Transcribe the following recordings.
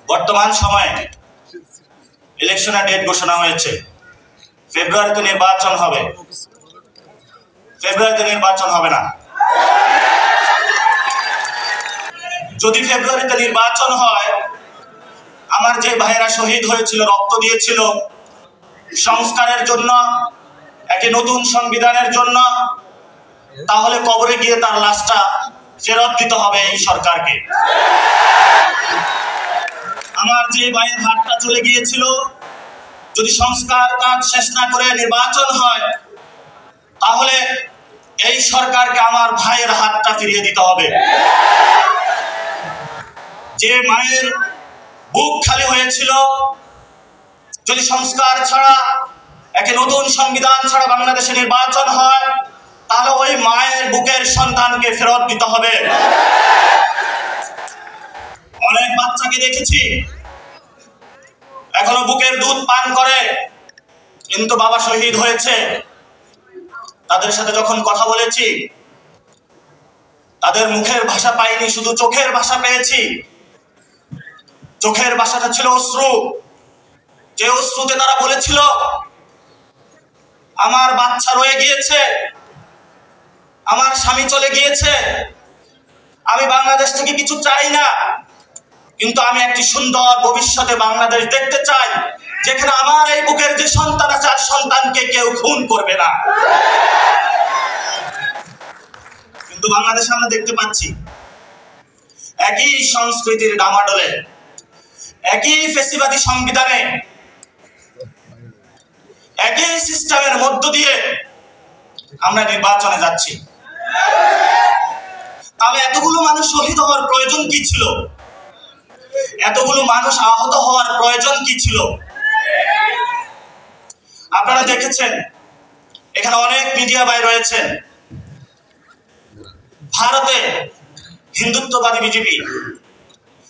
বর্তমান সময়ে ইলেকশনের ডেট ঘোষণা হয়েছে। ফেব্রুয়ারিতে নির্বাচন হবে। ফেব্রুয়ারিতে নির্বাচন হবে না। যদি ফেব্রুয়ারিতে নির্বাচন হয়, আমার যে ভাইয়েরা শহীদ হয়েছিল, রক্ত দিয়েছিল সংস্কারের জন্য, একটি নতুন সংবিধানের জন্য, তাহলে কবরে গিয়ে তার লাশটা ফেরত দিতে হবে এই সরকারকে। আমার যে ভাইয়ের হাতটা চলে গিয়েছিল, যদি সংস্কার কাজ শেষ না করে নির্বাচন হয়, তাহলে এই সরকারকে আমার ভাইয়ের হাতটা ফিরিয়ে দিতে হবে। যে মায়ের বুক খালি হয়েছিল, যদি সংস্কার ছাড়া, একটি নতুন সংবিধান ছাড়া বাংলাদেশে নির্বাচন হয়, তাহলে ওই মায়ের বুকের সন্তানকে ফেরত দিতে হবে। অনেক বাচ্চাকে দেখেছি এখনো বুকের দুধ পান করে, কিন্তু বাবা শহীদ হয়েছে। তাদের সাথে যখন কথা বলেছি, তাদের মুখের ভাষা পাইনি, শুধু চোখের ভাষা পেয়েছি। চোখের ভাষাটা ছিল অশ্রু। যে অশ্রুতে তারা বলেছিল, আমার বাচ্চা রয়ে গিয়েছে, আমার স্বামী চলে গিয়েছে, আমি বাংলাদেশ থেকে কিছু চাই না, কিন্তু আমি একটি সুন্দর ভবিষ্যতে বাংলাদেশ দেখতে চাই, যেখানে আমার এই বুকের যে সন্তান আছে, আর সন্তানকে কেউ খুন করবে না। কিন্তু বাংলাদেশে আমরা দেখতে পাচ্ছি একই সংস্কৃতির ডামাডোলে, একই ফ্যাসিবাদী সংবিধানে, একই সিস্টেমের মধ্য দিয়ে আমরা নির্বাচনে যাচ্ছি। তাহলে এতগুলো মানুষ শহীদ হওয়ার প্রয়োজন কি ছিল? এতগুলো মানুষ আহত হওয়ার প্রয়োজন কি ছিল? আপনারা দেখেছেন, এখানে অনেক মিডিয়া ভাই রয়েছেন। ভারতে হিন্দুত্ববাদী বিজেপি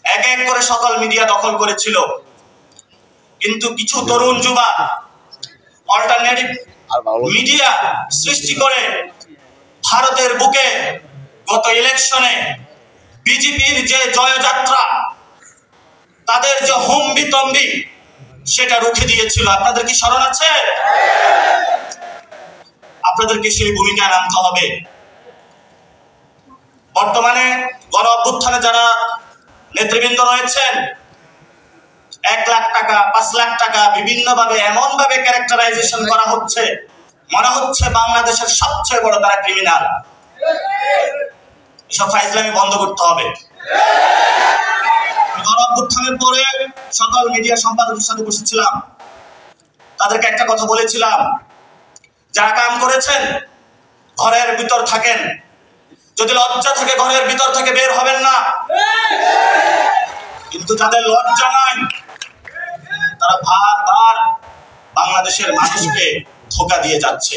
এক এক করে সকল মিডিয়া দখল করেছিল, কিন্তু কিছু তরুণ যুবা অল্টারনেটিভ মিডিয়া সৃষ্টি করে ভারতের বুকে গত ইলেকশনে বিজেপির যে জয়যাত্রা, তাদের যে হম্বিতম্বি, সেটা রুখে দিয়েছিল। আপনাদের কি স্মরণ আছে? আপনাদেরকে সেই ভূমিকায় নামতে হবে। বর্তমানে গণ অভ্যুত্থানে যারা নেতৃবৃন্দ রয়েছেন, 1 লাখ টাকা, 5 লাখ টাকা বিভিন্নভাবে এমন ভাবে ক্যারেক্টারাইজেশন করা হচ্ছে, মনে হচ্ছে বাংলাদেশের সবচেয়ে বড় তারা ক্রিমিনাল। এসব ফাইজলামি বন্ধ করতে হবে। গণ অভ্যুত্থানের পরে সকল মিডিয়া সম্পাদকের সাথে বসেছিলাম, তাদেরকে একটা কথা বলেছিলাম, যা কাম করেছেন ঘরের ভিতর থাকেন, যদি লজ্জা থাকে ঘরের ভিতর থেকে বের হবেন না। কিন্তু যাদের লজ্জা নাই, তারা বারবার বাংলাদেশের মানুষকে ধোঁকা দিয়ে যাচ্ছে।